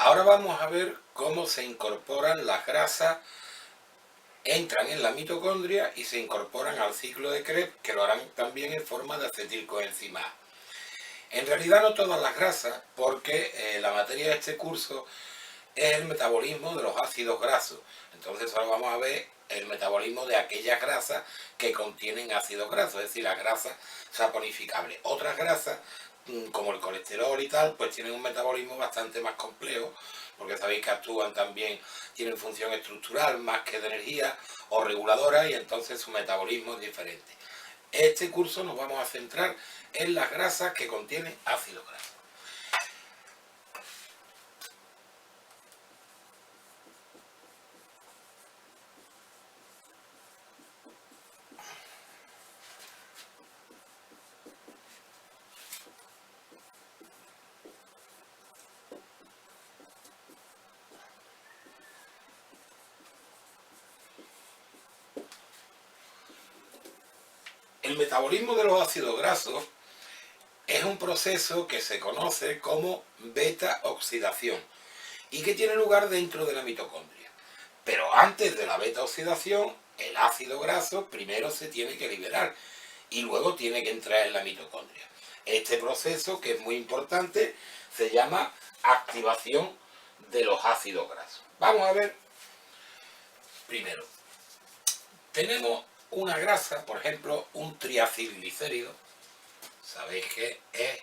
Ahora vamos a ver cómo se incorporan las grasas, entran en la mitocondria y se incorporan al ciclo de Krebs, que lo harán también en forma de acetilcoenzima A. En realidad no todas las grasas, porque la materia de este curso es el metabolismo de los ácidos grasos. Entonces ahora vamos a ver el metabolismo de aquellas grasas que contienen ácidos grasos, es decir, las grasas saponificables. Otras grasas, como el colesterol y tal, pues tienen un metabolismo bastante más complejo, porque sabéis que actúan también, tienen función estructural más que de energía o reguladora, y entonces su metabolismo es diferente. Este curso nos vamos a centrar en las grasas que contienen ácidos grasos. El metabolismo de los ácidos grasos es un proceso que se conoce como beta-oxidación y que tiene lugar dentro de la mitocondria. Pero antes de la beta-oxidación, el ácido graso primero se tiene que liberar y luego tiene que entrar en la mitocondria. Este proceso, que es muy importante, se llama activación de los ácidos grasos. Vamos a ver primero. Tenemos una grasa, por ejemplo, un triacilglicérido. Sabéis que es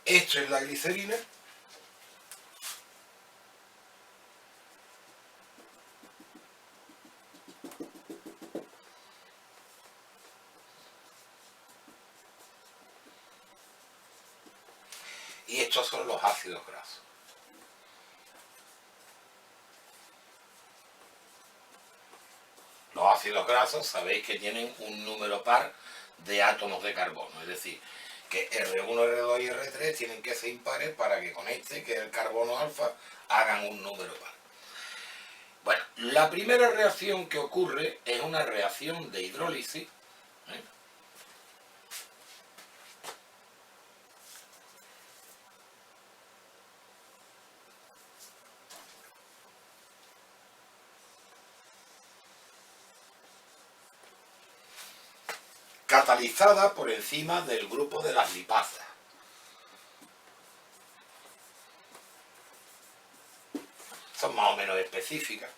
esto es la glicerina. Y estos son los ácidos grasos. Los ácidos grasos sabéis que tienen un número par de átomos de carbono, es decir, que R1, R2 y R3 tienen que ser impares para que con este, que es el carbono alfa, hagan un número par. Bueno, la primera reacción que ocurre es una reacción de hidrólisis, ¿eh? Catalizada por encima del grupo de las lipasas. Son más o menos específicas,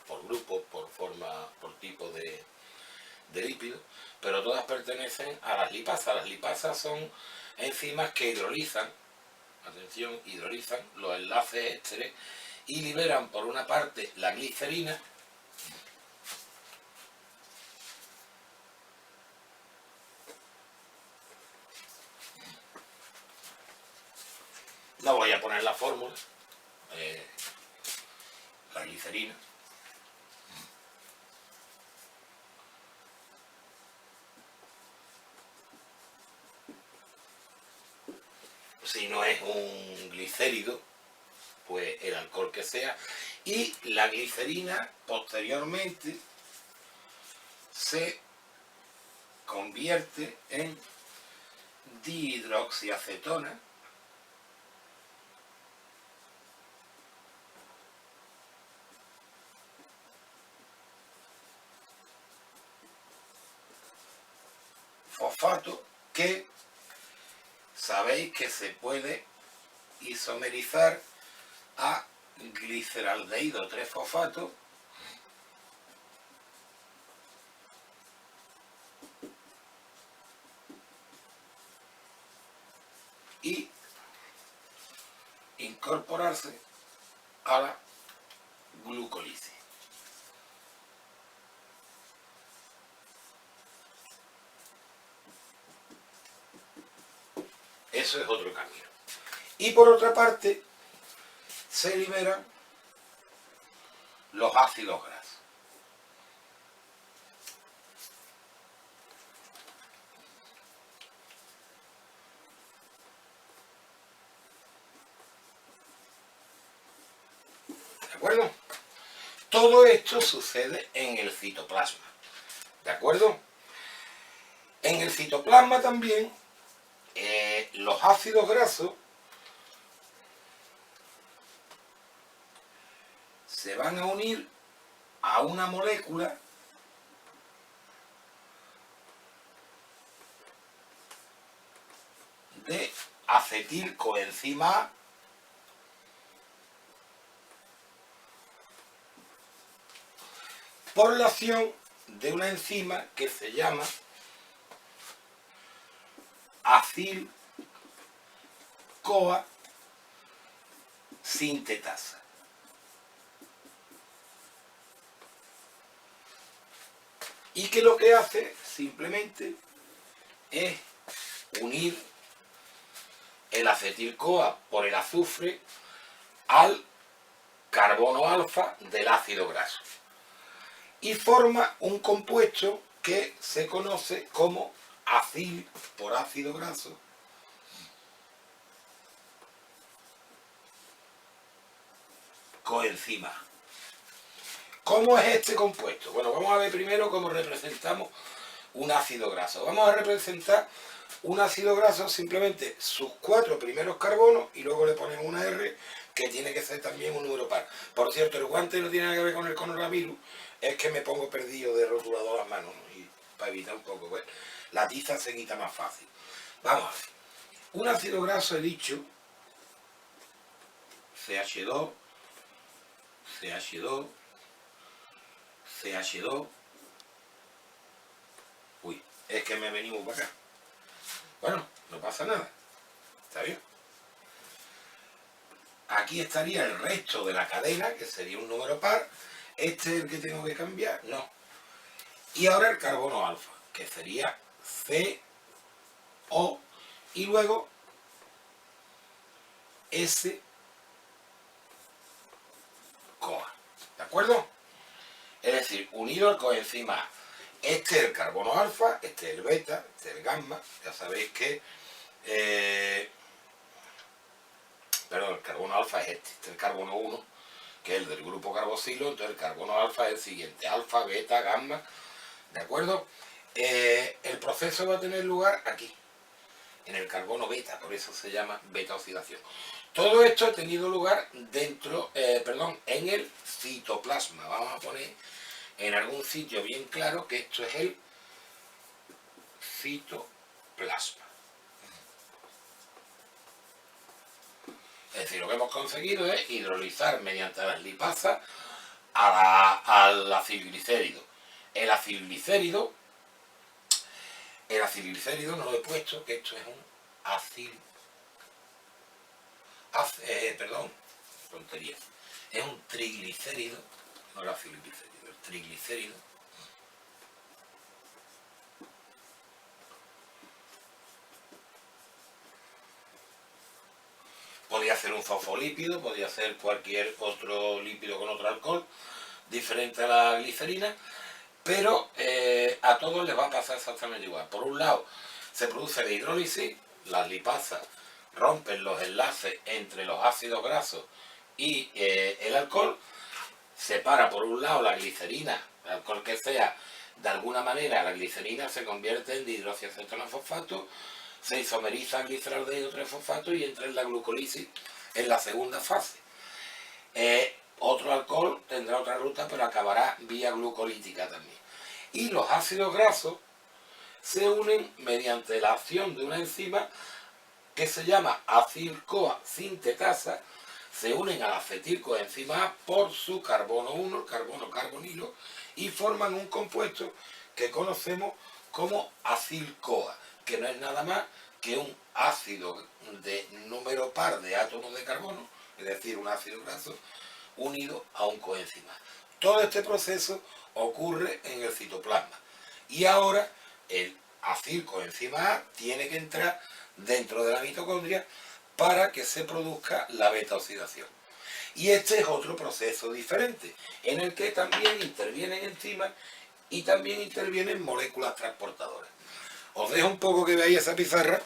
por grupo, por forma, por tipo de lípido, pero todas pertenecen a las lipasas. Las lipasas son enzimas que hidrolizan, atención, hidrolizan los enlaces ésteres y liberan por una parte la glicerina, no voy a poner la fórmula, la glicerina, si no es un glicérido, pues el alcohol que sea, y la glicerina posteriormente se convierte en dihidroxiacetona, fosfato, que sabéis que se puede isomerizar a gliceraldehído 3-fosfato y incorporarse a la glucólisis. Eso es otro camino. Y por otra parte, se liberan los ácidos grasos. ¿De acuerdo? Todo esto sucede en el citoplasma. ¿De acuerdo? En el citoplasma también los ácidos grasos se van a unir a una molécula de acetilcoenzima A por la acción de una enzima que se llama acil-CoA sintetasa. Y que lo que hace simplemente es unir el acetil-CoA por el azufre al carbono alfa del ácido graso. Y forma un compuesto que se conoce como acil por ácido graso coenzima. ¿Cómo es este compuesto? Bueno, vamos a ver primero cómo representamos un ácido graso. Vamos a representar un ácido graso simplemente sus 4 primeros carbonos y luego le ponemos una R que tiene que ser también un número par. Por cierto, el guante no tiene nada que ver con el coronavirus, es que me pongo perdido de rotulador las manos, ¿no? Y para evitar un poco, pues la tiza se quita más fácil. Vamos a ver. Un ácido graso, he dicho, CH2, CH2, CH2. Uy, es que me venimos para acá. Bueno, no pasa nada. ¿Está bien? Aquí estaría el resto de la cadena, que sería un número par. ¿Este es el que tengo que cambiar? No. Y ahora el carbono alfa, que sería CO y luego S-CoA. ¿De acuerdo? Es decir, unido al coenzima A. Este es el carbono alfa, este es el beta, este es el gamma. Ya sabéis que... perdón, el carbono alfa es este es el carbono 1, que es el del grupo carboxilo. Entonces el carbono alfa es el siguiente, alfa, beta, gamma. ¿De acuerdo? El proceso va a tener lugar aquí, en el carbono beta, por eso se llama beta oxidación. Todo esto ha tenido lugar dentro, en el citoplasma. Vamos a poner en algún sitio bien claro que esto es el citoplasma. Es decir, lo que hemos conseguido es hidrolizar mediante las lipasas al acilglicérido. El acilglicérido no lo he puesto, que esto es un tontería. Es un triglicérido, no el acilglicérido, el triglicérido. Podría ser un fosfolípido, podría ser cualquier otro lípido con otro alcohol, diferente a la glicerina, pero a todos les va a pasar exactamente igual. Por un lado, se produce la hidrólisis, las lipasas rompen los enlaces entre los ácidos grasos y el alcohol, separa por un lado la glicerina, el alcohol que sea, de alguna manera la glicerina se convierte en dihidroxiacetonofosfato, se isomeriza en gliceraldehído 3-fosfato y entra en la glucólisis en la segunda fase. Otro alcohol tendrá otra ruta, pero acabará vía glucolítica también. Y los ácidos grasos se unen mediante la acción de una enzima que se llama acil-CoA sintetasa, se unen al acetilcoenzima A por su carbono 1, el carbono carbonilo, y forman un compuesto que conocemos como acil-CoA, que no es nada más que un ácido de número par de átomos de carbono, es decir, un ácido graso, unido a un coenzima. Todo este proceso ocurre en el citoplasma. Y ahora el acilcoenzima A tiene que entrar dentro de la mitocondria para que se produzca la beta oxidación. Y este es otro proceso diferente, en el que también intervienen enzimas y también intervienen moléculas transportadoras. Os dejo un poco que veáis esa pizarra.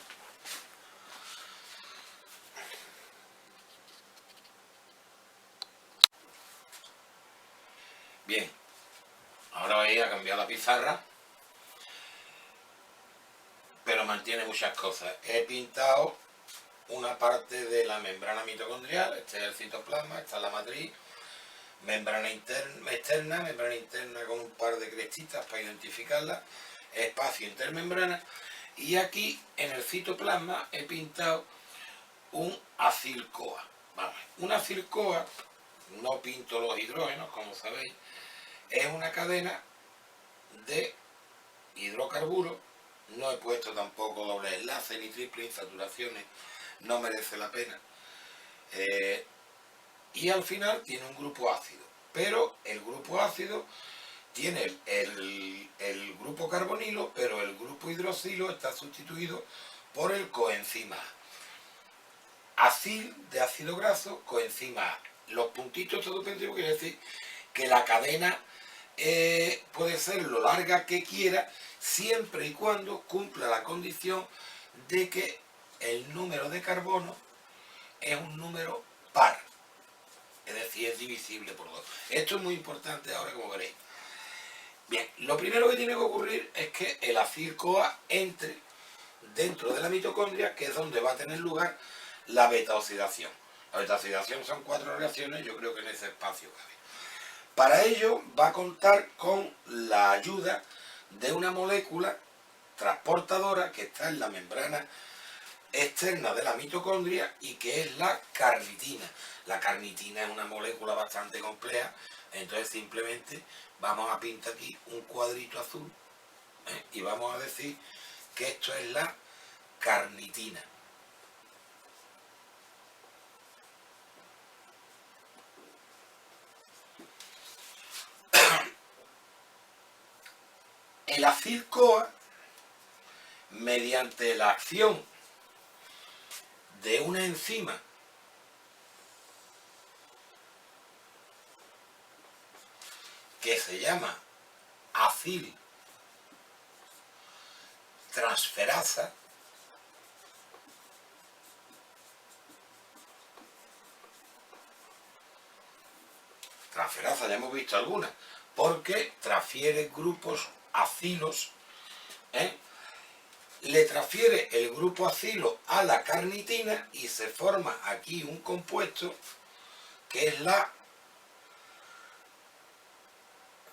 Bien, ahora voy a cambiar la pizarra, pero mantiene muchas cosas. He pintado una parte de la membrana mitocondrial, este es el citoplasma, esta es la matriz, membrana externa, membrana interna con un par de crestitas para identificarla, espacio intermembrana, y aquí en el citoplasma he pintado un acil-CoA. Vamos, un acil-CoA, no pinto los hidrógenos, como sabéis, es una cadena de hidrocarburos. No he puesto tampoco doble enlace ni triple insaturaciones, no merece la pena. Y al final tiene un grupo ácido, pero el grupo ácido tiene el grupo carbonilo, pero el grupo hidroxilo está sustituido por el coenzima A. Acil de ácido graso, coenzima A. Los puntitos suspendidos quiere decir que la cadena puede ser lo larga que quiera, siempre y cuando cumpla la condición de que el número de carbono es un número par, es decir, es divisible por 2. Esto es muy importante ahora, como veréis. Bien, lo primero que tiene que ocurrir es que el acil-CoA entre dentro de la mitocondria, que es donde va a tener lugar la beta-oxidación. La beta-oxidación son 4 reacciones, yo creo que en ese espacio cabe. Para ello va a contar con la ayuda de una molécula transportadora que está en la membrana externa de la mitocondria y que es la carnitina. La carnitina es una molécula bastante compleja, entonces simplemente vamos a pintar aquí un cuadrito azul y vamos a decir que esto es la carnitina. El acil-CoA, mediante la acción de una enzima que se llama acil-transferasa, transferasa ya hemos visto algunas, porque transfiere grupos acilos, le transfiere el grupo acilo a la carnitina y se forma aquí un compuesto que es la...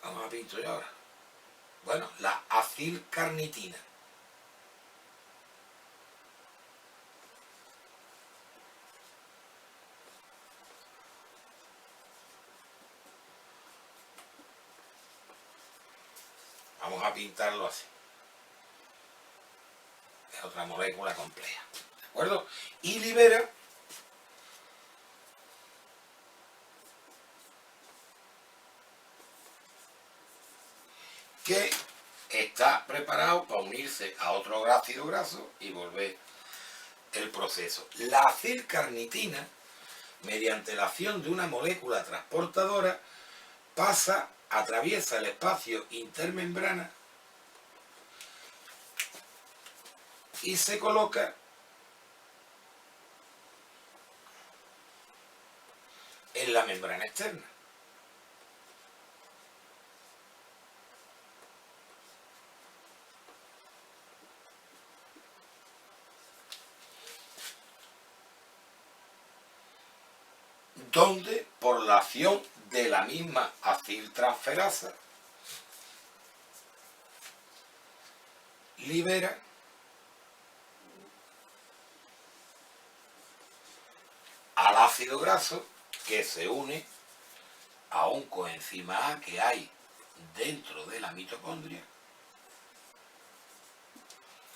Vamos a pintar yo ahora. Bueno, la acilcarnitina. Vamos a pintarlo así. Es otra molécula compleja. ¿De acuerdo? Y libera que está preparado para unirse a otro ácido graso y volver el proceso. La acilcarnitina, mediante la acción de una molécula transportadora, atraviesa el espacio intermembrana y se coloca en la membrana externa. Donde, por la acción de la misma aciltransferasa, libera al ácido graso que se une a un coenzima A que hay dentro de la mitocondria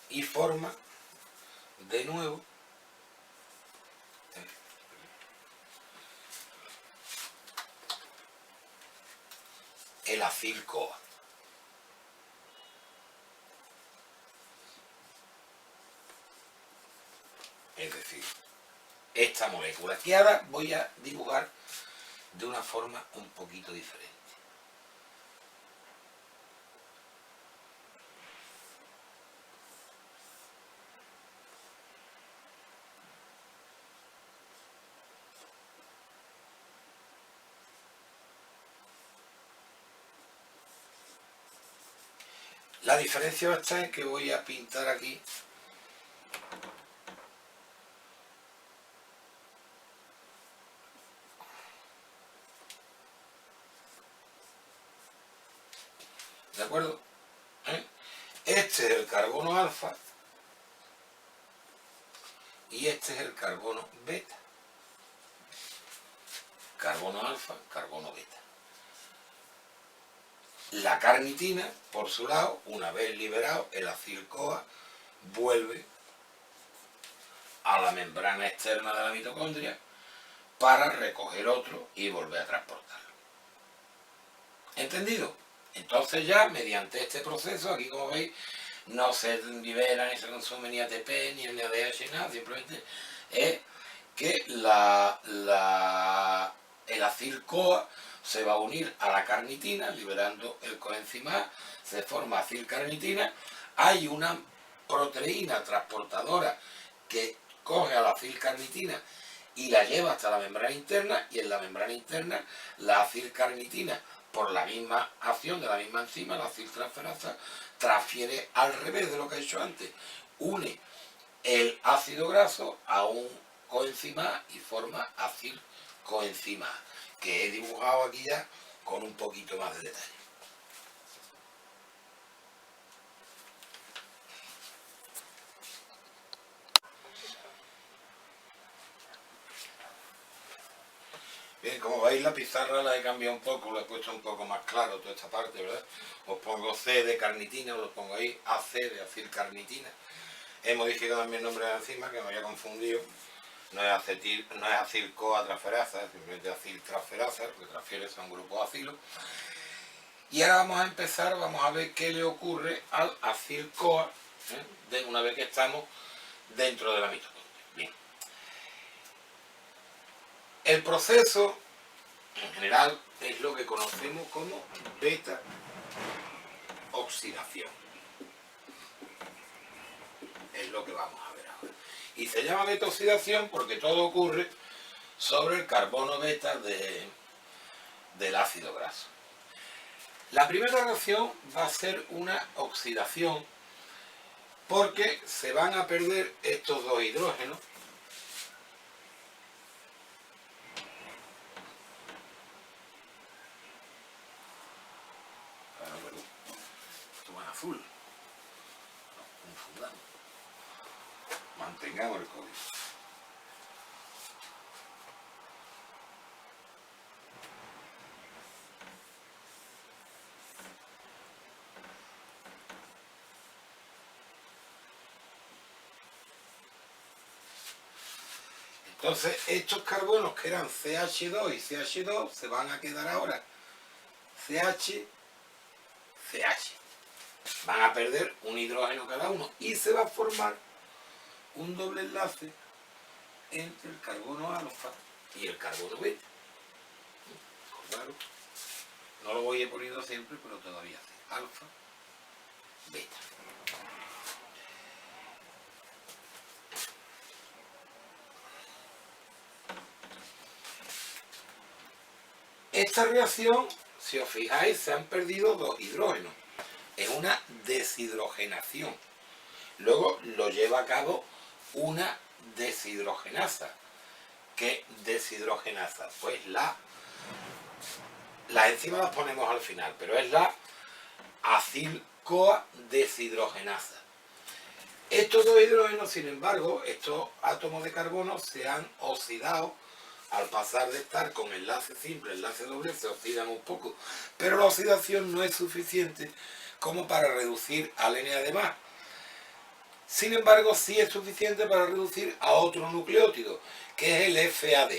y forma de nuevo el acil-CoA. es decir, esta molécula, que ahora voy a dibujar de una forma un poquito diferente. La diferencia está en que voy a pintar aquí ¿de acuerdo? Este es el carbono alfa y este es el carbono beta. Carbono alfa, carbono beta. La carnitina, por su lado, una vez liberado, el acil-CoA vuelve a la membrana externa de la mitocondria para recoger otro y volver a transportarlo. ¿Entendido? Entonces ya, mediante este proceso, aquí como veis, no se libera ni se consume ni ATP, ni NADH, ni nada, simplemente es que el acil-CoA se va a unir a la carnitina, liberando el coenzima A, se forma acilcarnitina, hay una proteína transportadora que coge a la acilcarnitina y la lleva hasta la membrana interna, y en la membrana interna la acilcarnitina, por la misma acción de la misma enzima, la aciltransferasa, transfiere al revés de lo que he hecho antes, une el ácido graso a un coenzima A y forma acilcoenzima A, que he dibujado aquí ya con un poquito más de detalle. Bien, como veis la pizarra la he cambiado un poco, la he puesto un poco más claro toda esta parte, ¿verdad? Os pongo C de carnitina, os lo pongo ahí, AC de acilcarnitina. He modificado también el nombre de la enzima, que me había confundido. No es acil-CoA transferasa, es simplemente aciltransferasa, porque transfiere a un grupo de acilo. Y ahora vamos a empezar, vamos a ver qué le ocurre al acil-CoA, una vez que estamos dentro de la mitocondria. Bien. El proceso, en general, es lo que conocemos como beta-oxidación. Es lo que vamos a ver ahora. Y se llama beta-oxidación porque todo ocurre sobre el carbono beta del ácido graso. La primera reacción va a ser una oxidación porque se van a perder estos dos hidrógenos azul. No confundamos. Mantengamos el código. Entonces, estos carbonos que eran CH2 y CH2 se van a quedar ahora CH, CH. Van a perder un hidrógeno cada uno y se va a formar un doble enlace entre el carbono alfa y el carbono beta. Claro, no lo voy a ir poniendo siempre, pero todavía sí. Alfa, beta. Esta reacción, si os fijáis, se han perdido dos hidrógenos. Es una deshidrogenación. Luego lo lleva a cabo una deshidrogenasa. ¿Qué deshidrogenasa? Pues las enzimas las ponemos al final, pero es la acil-CoA deshidrogenasa. Estos dos hidrógenos, sin embargo, estos átomos de carbono se han oxidado. Al pasar de estar con enlace simple, enlace doble, se oxidan un poco. Pero la oxidación no es suficiente como para reducir al NAD+. Sin embargo, sí es suficiente para reducir a otro nucleótido, que es el FAD.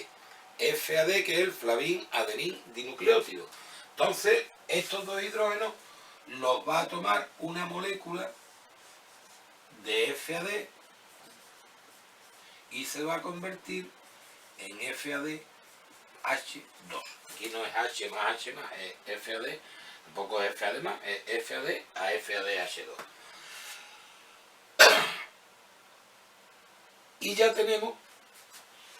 FAD, que es el flavin adenin dinucleótido. Entonces, estos dos hidrógenos los va a tomar una molécula de FAD y se va a convertir en FADH2. Aquí no es H más H más, es FAD, tampoco es FAD más, es FAD a FADH2. Y ya tenemos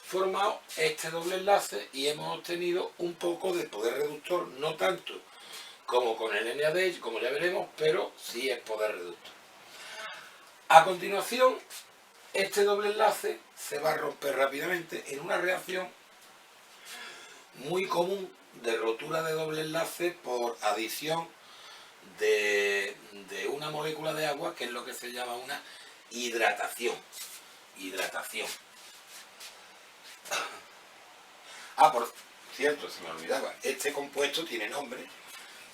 formado este doble enlace y hemos obtenido un poco de poder reductor, no tanto como con el NADH, como ya veremos, pero sí es poder reductor. A continuación, este doble enlace se va a romper rápidamente en una reacción muy común de rotura de doble enlace por adición de una molécula de agua, que es lo que se llama una hidratación. Por cierto, se me olvidaba, este compuesto tiene nombre,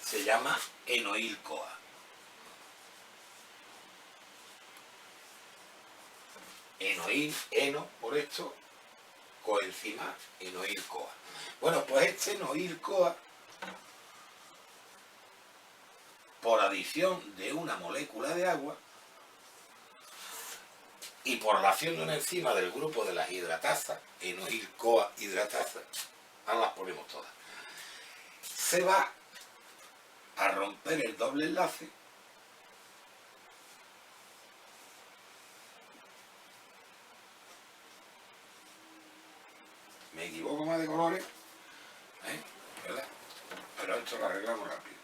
se llama enoil-CoA. Eno por esto, coenzima, enoil-CoA. Bueno, pues este enoil-CoA, por adición de una molécula de agua y por la acción de una enzima del grupo de las hidratasas, enoil-CoA hidratasa, ahora las ponemos todas, se va a romper el doble enlace me equivoco más de colores, ¿verdad? Pero esto lo arreglamos rápido.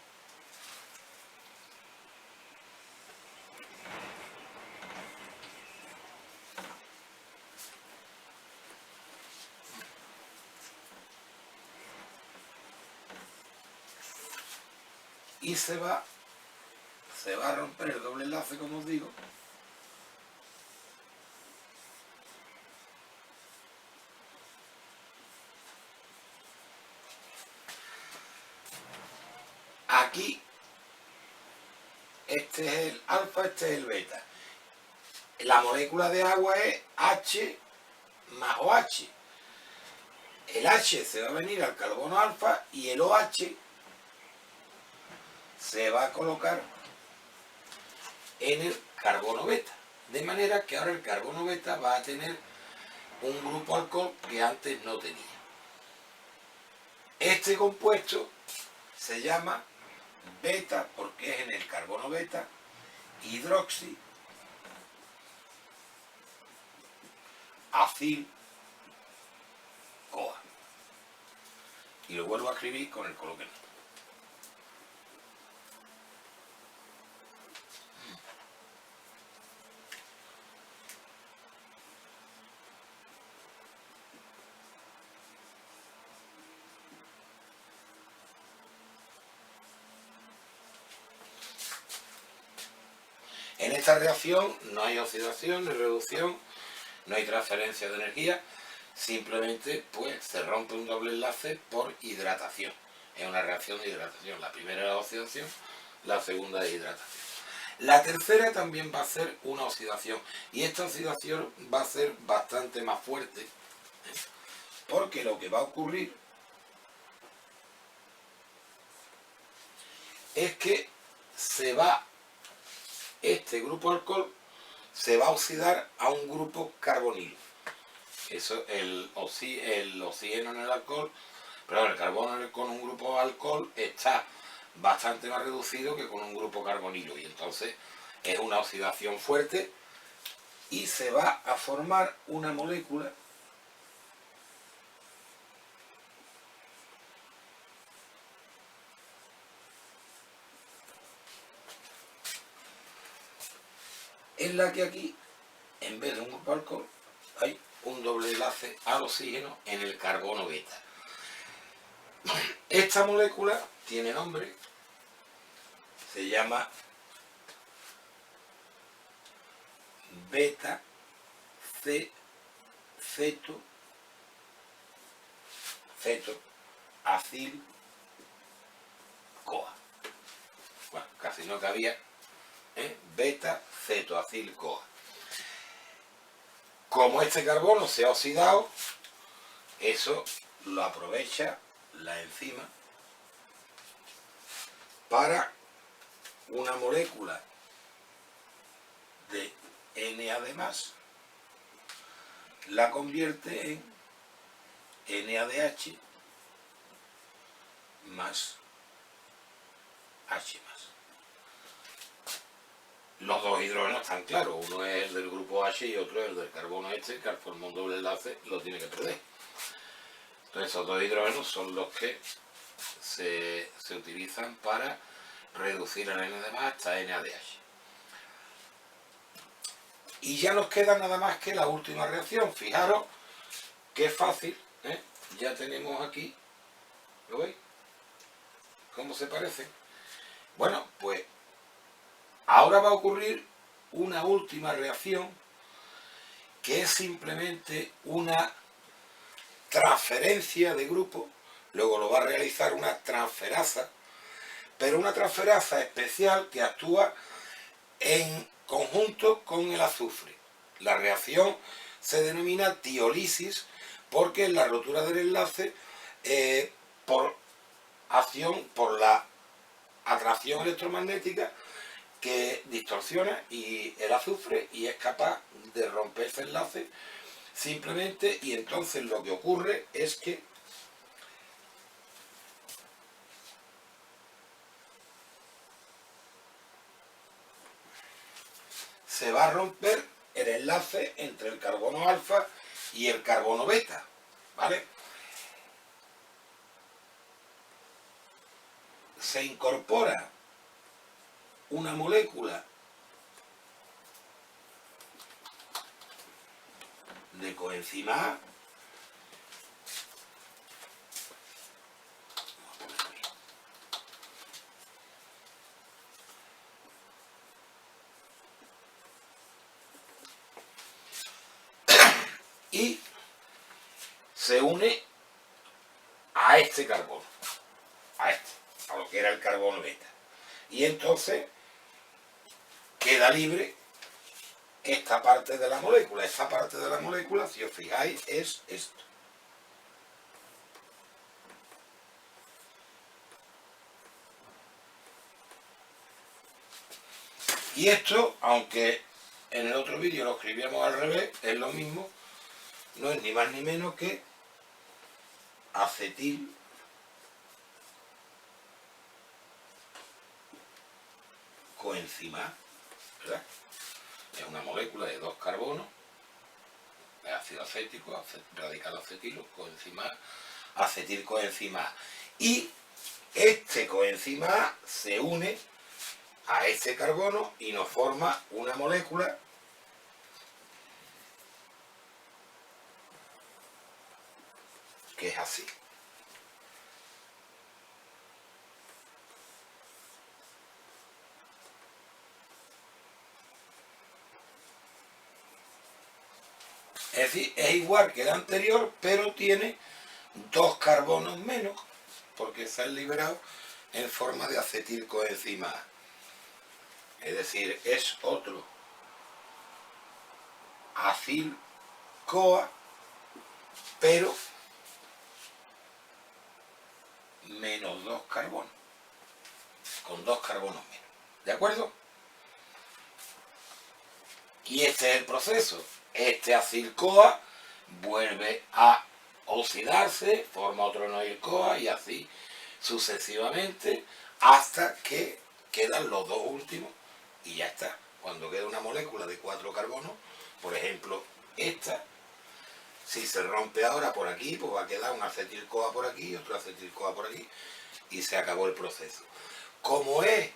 Y se va a romper el doble enlace, como os digo, aquí. Este es el alfa, este es el beta. La molécula de agua es H más OH. El H se va a venir al carbono alfa y el OH se va a colocar en el carbono beta. De manera que ahora el carbono beta va a tener un grupo alcohol que antes no tenía. Este compuesto se llama beta porque es en el carbono beta hidroxi acil CoA. Y lo vuelvo a escribir con el color que no. En esta reacción no hay oxidación, ni reducción, no hay transferencia de energía, simplemente pues se rompe un doble enlace por hidratación. Es una reacción de hidratación. La primera es la oxidación, la segunda es hidratación. La tercera también va a ser una oxidación y esta oxidación va a ser bastante más fuerte, porque lo que va a ocurrir es que este grupo alcohol se va a oxidar a un grupo carbonilo. Eso, el oxígeno en el alcohol, pero el carbono con un grupo alcohol está bastante más reducido que con un grupo carbonilo y entonces es una oxidación fuerte y se va a formar una molécula en la que aquí, en vez de un grupo alcohol, hay un doble enlace al oxígeno en el carbono beta. Esta molécula tiene nombre, se llama beta ceto acil CoA. Bueno, casi no cabía, beta cetoacil CoA. Como este carbono se ha oxidado, eso lo aprovecha la enzima para una molécula de NAD+, la convierte en NADH más H más. Los dos hidrógenos están claros, uno es el del grupo H y otro es el del carbono que al formar un doble enlace lo tiene que perder. Entonces esos dos hidrógenos son los que se utilizan para reducir el N de más hasta NADH. Y ya nos queda nada más que la última reacción. Fijaros qué fácil, ¿eh? Ya tenemos aquí, ¿lo veis? ¿Cómo se parecen? Bueno, pues ahora va a ocurrir una última reacción que es simplemente una transferencia de grupo. Luego lo va a realizar una transferasa, pero una transferasa especial que actúa en conjunto con el azufre. La reacción se denomina tiolisis porque es la rotura del enlace por la atracción electromagnética que distorsiona y el azufre y es capaz de romper ese enlace simplemente, y entonces lo que ocurre es que se va a romper el enlace entre el carbono alfa y el carbono beta, ¿vale? Se incorpora una molécula de coenzima A, y se une a este carbono, a lo que era el carbono beta. Y entonces queda libre esta parte de la molécula. Esta parte de la molécula, si os fijáis, es esto. Y esto, aunque en el otro vídeo lo escribíamos al revés, es lo mismo, no es ni más ni menos que acetil coenzima A, ¿verdad? Es una molécula de dos carbonos, de ácido acético, radical acetilo, coenzima A, acetil coenzima A. Y este coenzima A se une a este carbono y nos forma una molécula que es así. Es decir, es igual que el anterior, pero tiene dos carbonos menos, porque se han liberado en forma de acetil coenzima A. Es decir, es otro acil-CoA, pero menos dos carbonos, con dos carbonos menos. ¿De acuerdo? Y este es el proceso. Este acil-CoA vuelve a oxidarse, forma otro noil-CoA y así sucesivamente hasta que quedan los dos últimos y ya está. Cuando queda una molécula de 4 carbonos, por ejemplo esta, si se rompe ahora por aquí, pues va a quedar un acetil-CoA por aquí y otro acetil-CoA por aquí y se acabó el proceso. Como es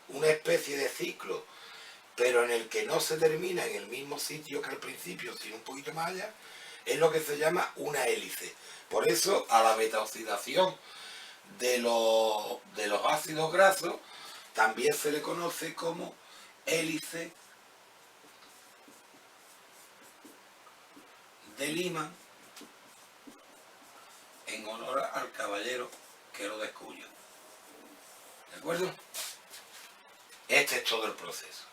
una especie de ciclo, pero en el que no se termina en el mismo sitio que al principio, sino un poquito más allá, es lo que se llama una hélice. Por eso a la beta-oxidación de los ácidos grasos también se le conoce como hélice de Lyman, en honor al caballero que lo descubrió. ¿De acuerdo? Este es todo el proceso.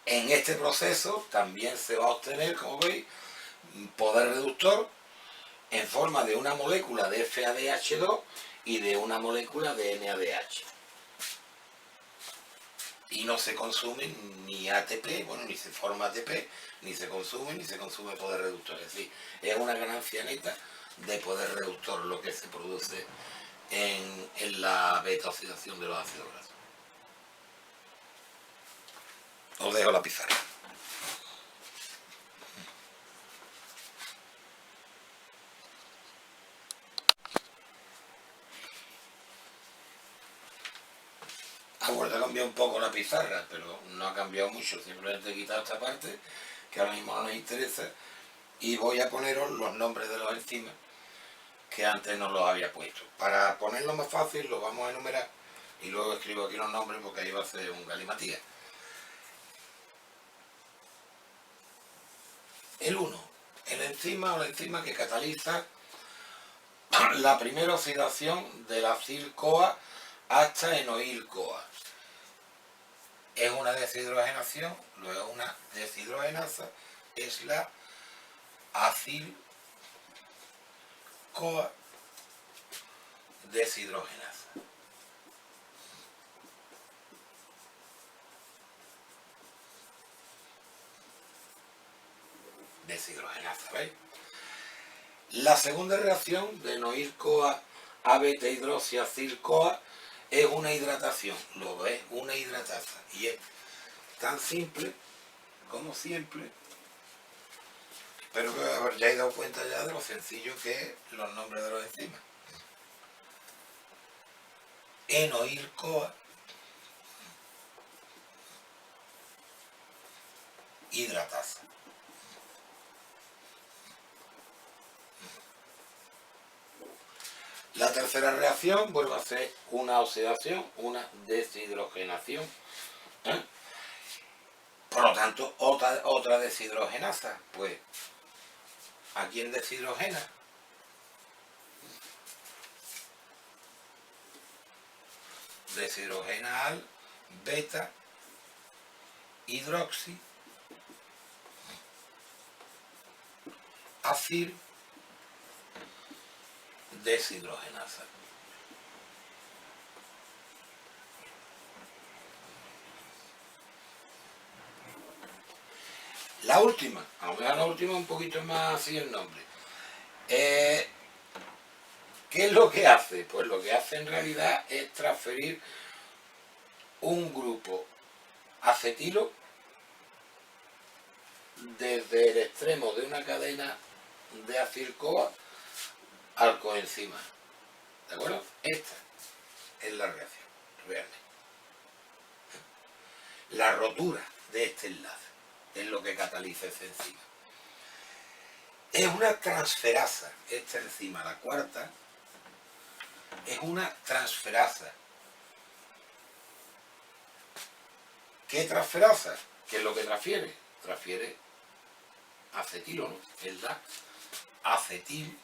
En este proceso también se va a obtener, como veis, poder reductor en forma de una molécula de FADH2 y de una molécula de NADH. y no se consume ni ATP, bueno, ni se forma ATP, ni se consume poder reductor. Es decir, es una ganancia neta de poder reductor lo que se produce en la beta oxidación de los ácidos grasos. Os dejo la pizarra. Ha vuelto a cambiar un poco la pizarra, pero no ha cambiado mucho, simplemente he quitado esta parte que ahora mismo no nos interesa y voy a poneros los nombres de los enzimas que antes no los había puesto. Para ponerlo más fácil lo vamos a enumerar y luego escribo aquí los nombres porque ahí va a ser un galimatías. El 1, el enzima o la enzima que cataliza la primera oxidación de la acil-CoA hasta enoil-CoA. Es una deshidrogenación, luego una deshidrogenasa, es la acil-CoA deshidrogenasa. Deshidrogenasa, ¿veis? La segunda reacción de enoil-CoA a beta-hidroxiacil-CoA es una hidratación, luego es una hidratasa y es tan simple como siempre. Espero que os hayáis dado cuenta ya de lo sencillo que es los nombres de los enzimas. Enoil-CoA hidratasa. La tercera reacción vuelve a ser una oxidación, una deshidrogenación. Por lo tanto, otra deshidrogenasa. Pues, ¿a quién deshidrogena? Deshidrogena al beta hidroxi acil deshidrogenasa. La última, aunque la última un poquito más así el nombre. ¿Qué es lo que hace? Pues lo que hace en realidad es transferir un grupo acetilo desde el extremo de una cadena de acil-CoA al coenzima. ¿De acuerdo? Esta es la reacción, realmente. La rotura de este enlace es lo que cataliza esta enzima. Es una transferasa, esta enzima, la cuarta, es una transferasa. ¿Qué transferasa? ¿Qué es lo que transfiere? Transfiere acetilo, ¿no? Es la acetil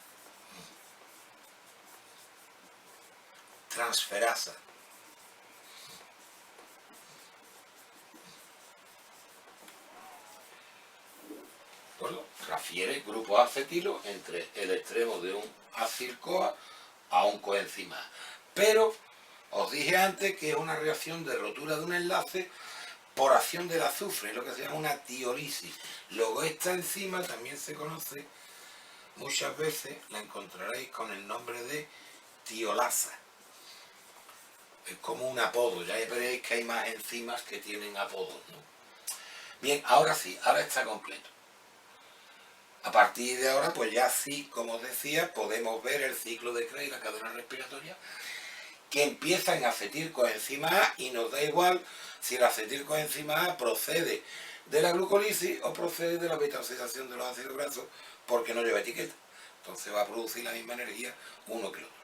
transferasa. ¿Acuerdo? Transfiere grupos acetilo entre el extremo de un acil-CoA a un coenzima. Pero os dije antes que es una reacción de rotura de un enlace por acción del azufre, lo que se llama una tiolisis. Luego esta enzima también se conoce, muchas veces la encontraréis con el nombre de tiolasa. Es como un apodo, ya veréis que hay más enzimas que tienen apodos, ¿no? Bien, ahora sí, ahora está completo. A partir de ahora, pues ya sí, como os decía, podemos ver el ciclo de Krebs y la cadena respiratoria, que empieza en acetilcoenzima A y nos da igual si el acetilcoenzima A procede de la glucólisis o procede de la beta-oxidación de los ácidos grasos, porque no lleva etiqueta. Entonces va a producir la misma energía uno que el otro.